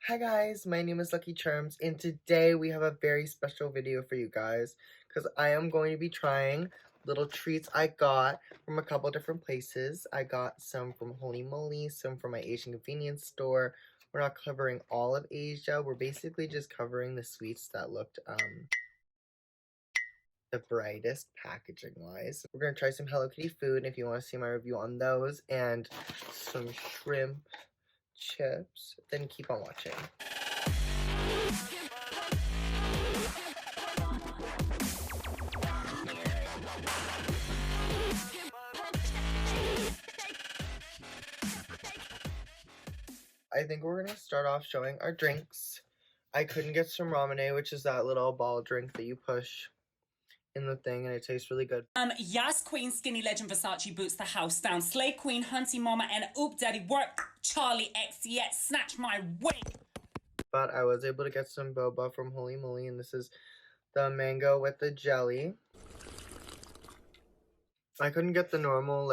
Hi guys, my name is Lucky Charms, and today we have a very special video for you guys because I am going to be trying little treats I got from a couple different places. I got some from Holy Moly, some from my Asian convenience store. We're not covering all of Asia, we're basically just covering the sweets that looked the brightest packaging wise. We're gonna try some Hello Kitty food if you want to see my review on those, and some shrimp chips. Then keep on watching. I think we're gonna start off showing our drinks. I couldn't get some ramen, which is that little ball drink that you push in the thing and it tastes really good. Yas Queen, Skinny Legend, Versace boots the house down. Slay Queen, Hunty Mama, and Oop Daddy work. Charlie X, yes, snatch my wing. But I was able to get some boba from Holy Moly, and this is the mango with the jelly. I couldn't get the normal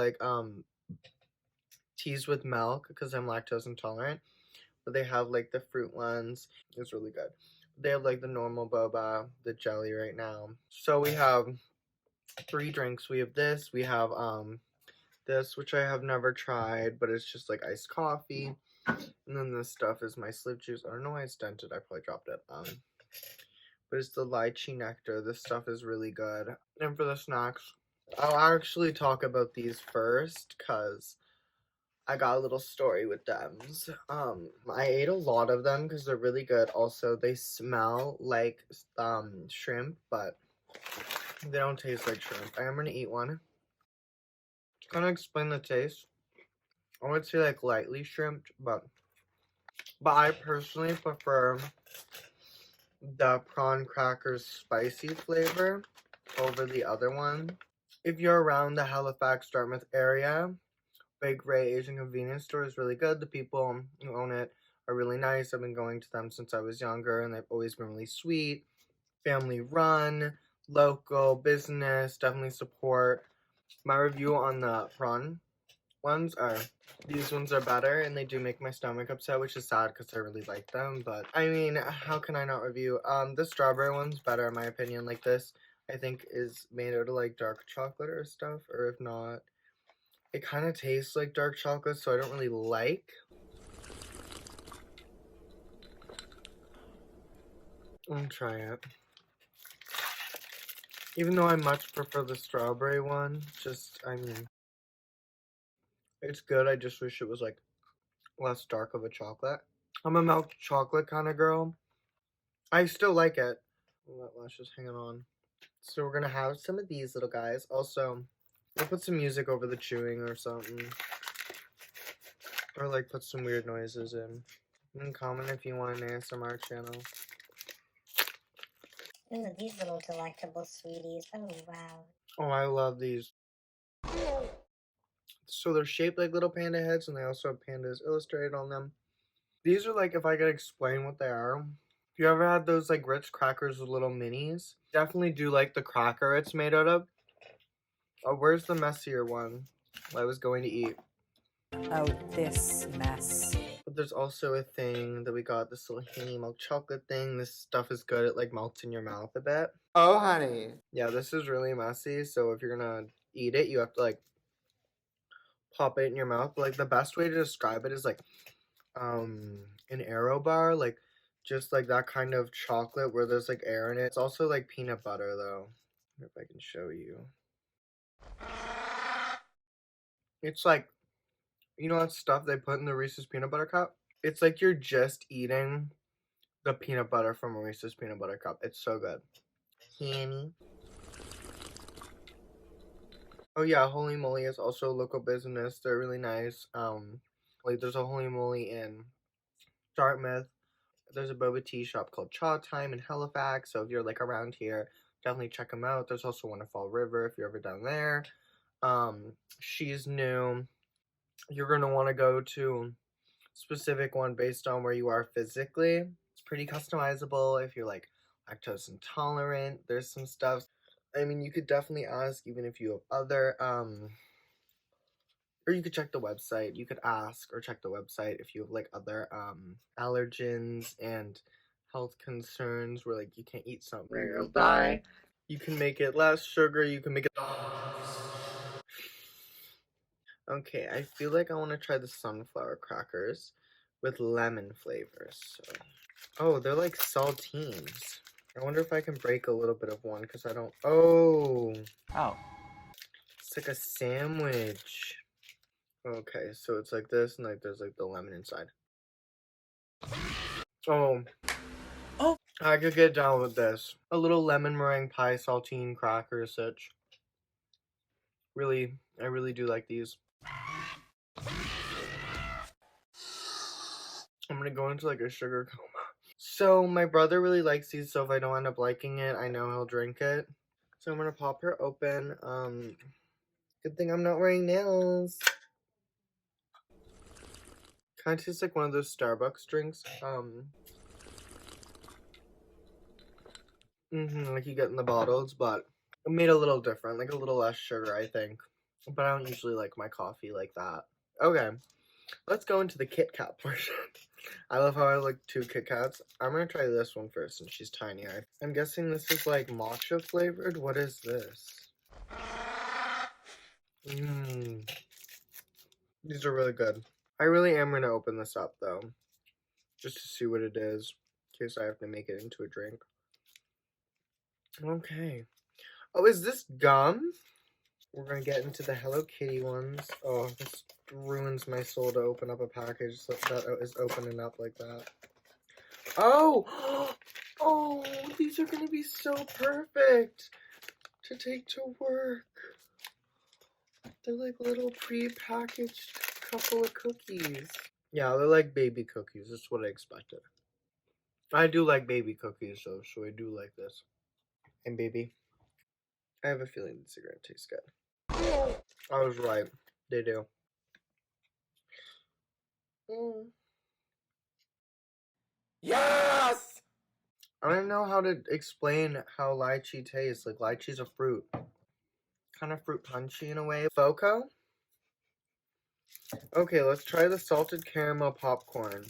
teas with milk because I'm lactose intolerant, but they have like the fruit ones. It's really good. They have like the normal boba, the jelly right now. So we have 3 drinks. We have this, we have this, which I have never tried, but it's just like iced coffee. And then this stuff is my slip juice. I don't know why it's dented. I probably dropped it. But it's the lychee nectar. This stuff is really good. And for the snacks, I'll actually talk about these first because I got a little story with them. I ate a lot of them because they're really good. Also, they smell like shrimp, but they don't taste like shrimp. I am gonna eat one. Gonna explain the taste. I would say like lightly shrimped, but I personally prefer the prawn crackers spicy flavor over the other one. If you're around the Halifax, Dartmouth area, Big Ray Asian convenience store is really good. The people who own it are really nice. I've been going to them since I was younger, and they've always been really sweet. Family run, local business, definitely support. My review on the prawn ones are, these ones are better, and they do make my stomach upset, which is sad because I really like them, but I mean, how can I not review? The strawberry one's better in my opinion. Like this, I think is made out of like dark chocolate or stuff, or if not, it kind of tastes like dark chocolate, so I don't really like. I'll try it. Even though I much prefer the strawberry one, I mean, it's good. I just wish it was like less dark of a chocolate. I'm a milk chocolate kind of girl. I still like it. Oh, that lash is hanging on. So we're gonna have some of these little guys. Also, we'll put some music over the chewing or something. Or like put some weird noises in. Comment if you want an ASMR channel. Ooh, these little delectable sweeties. Oh, wow. Oh, I love these. So they're shaped like little panda heads, and they also have pandas illustrated on them. These are like, if I could explain what they are. If you ever had those like Ritz crackers with little minis, definitely do like the cracker it's made out of. Oh, where's the messier one I was going to eat? Oh, this mess. But there's also a thing that we got, this little honey milk chocolate thing. This stuff is good. It like melts in your mouth a bit. Oh, honey. Yeah, this is really messy. So if you're gonna eat it, you have to like pop it in your mouth. But, like the best way to describe it is like an Aero bar, like just like that kind of chocolate where there's like air in it. It's also like peanut butter though. If I can show you. It's like, you know that stuff they put in the Reese's peanut butter cup? It's like you're just eating the peanut butter from a Reese's peanut butter cup. It's so good. Honey. Oh yeah, Holy Moly is also a local business. They're really nice. Like there's a Holy Moly in Dartmouth. There's a boba tea shop called Chaw Time in Halifax. So if you're like around here, definitely check them out. There's also one in Fall River if you're ever down there. She's new. You're gonna want to go to specific one based on where you are physically. It's pretty customizable if you're like lactose intolerant. There's some stuff. I mean, you could definitely ask even if you have other Or you could check the website. You could ask or check the website if you have like other allergens and health concerns where like you can't eat something or you'll die. You can make it less sugar. You can make it 100% sugar. Okay, I feel like I want to try the sunflower crackers with lemon flavors. So. Oh, they're like saltines. I wonder if I can break a little bit of one because I don't. Oh. Oh. It's like a sandwich. Okay, so it's like this and like there's like the lemon inside. Oh. Oh. I could get down with this. A little lemon meringue pie saltine cracker such. Really, I really do like these. I'm gonna go into like a sugar coma. So my brother really likes these, so if I don't end up liking it, I know he'll drink it. So I'm gonna pop her open. Good thing I'm not wearing nails. Kind of tastes like one of those Starbucks drinks. Like you get in the bottles, but it made a little different, like a little less sugar, I think. But I don't usually like my coffee like that. Okay, let's go into the Kit Kat portion. I love how I like 2 Kit Kats. I'm gonna try this one first, since she's tinier. I'm guessing this is like matcha flavored. What is this? These are really good. I really am gonna open this up though, just to see what it is, in case I have to make it into a drink. Okay. Oh, is this gum? We're gonna get into the Hello Kitty ones. Oh, this ruins my soul to open up a package that is opening up like that. Oh! Oh, these are gonna be so perfect to take to work. They're like little pre-packaged couple of cookies. Yeah, they're like baby cookies. That's what I expected. I do like baby cookies though, so I do like this. And baby, I have a feeling these are gonna taste good. I was right. They do. Yes! I don't know how to explain how lychee tastes. Like, lychee's a fruit. Kind of fruit punchy in a way. Foco? Okay, let's try the salted caramel popcorn.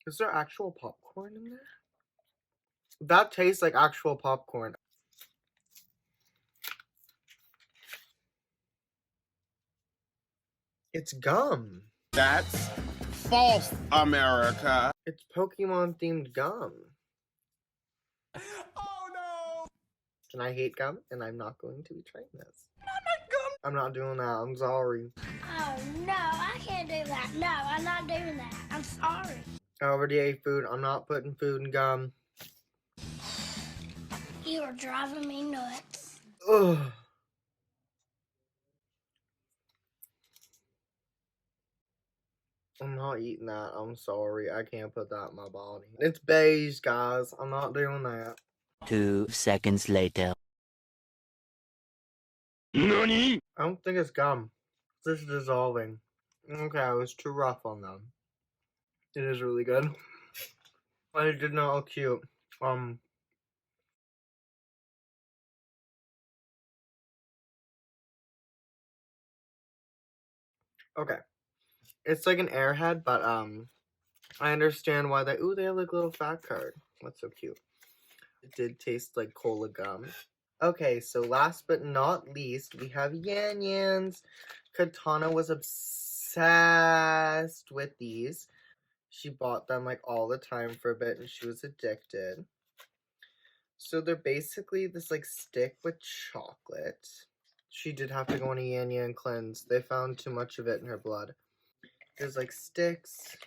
Is there actual popcorn in there? That tastes like actual popcorn. It's gum. That's false, America. It's Pokemon themed gum. Oh no! And I hate gum, and I'm not going to be trying this. I'm not doing that. I'm sorry. Oh no, I can't do that. No, I'm not doing that. I'm sorry. I already ate food. I'm not putting food in gum. You are driving me nuts. Ugh. I'm not eating that. I'm sorry. I can't put that in my body. It's beige, guys. I'm not doing that. 2 seconds later. Nani? I don't think it's gum. This is dissolving. Okay, I was too rough on them. It is really good. I did not look cute. Okay. It's like an airhead, but I understand why they have like a little fat card. That's so cute. It did taste like cola gum. Okay, so last but not least, we have Yan Yans. Katana was obsessed with these. She bought them like all the time for a bit and she was addicted. So they're basically this like stick with chocolate. She did have to go on a Yan Yan cleanse. They found too much of it in her blood. There's like sticks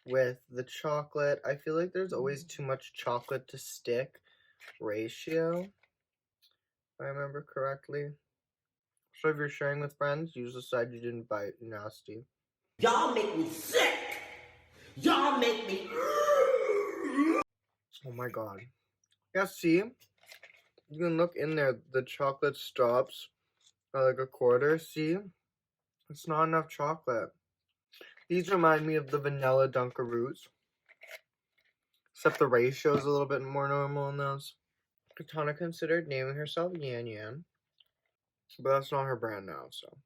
with the chocolate. I feel like there's always too much chocolate to stick ratio, if I remember correctly. So if you're sharing with friends, use the side you didn't bite. Nasty. Y'all make me sick. Y'all make me. Oh my god. Yeah, see? You can look in there. The chocolate stops at like a quarter. See? It's not enough chocolate. These remind me of the vanilla Dunkaroos. Except the ratio is a little bit more normal in those. Katana considered naming herself Yan Yan, but that's not her brand now, so.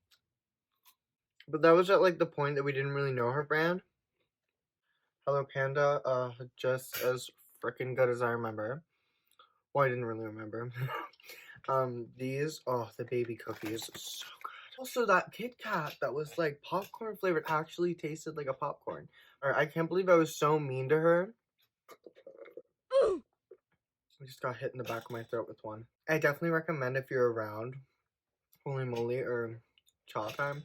But that was at like the point that we didn't really know her brand. Hello Panda, just as freaking good as I remember. Well, I didn't really remember. These, the baby cookies, so good. Also, that Kit Kat that was like popcorn flavored actually tasted like a popcorn. Or I can't believe I was so mean to her. I just got hit in the back of my throat with one. I definitely recommend if you're around Holy Moly or Chaw Time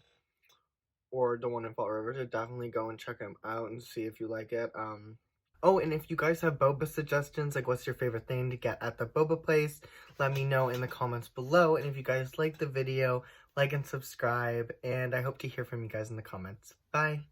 or the one in Fall River to definitely go and check them out and see if you like it. Oh, and if you guys have boba suggestions, like what's your favorite thing to get at the boba place, let me know in the comments below. And if you guys like the video, like and subscribe. And I hope to hear from you guys in the comments. Bye!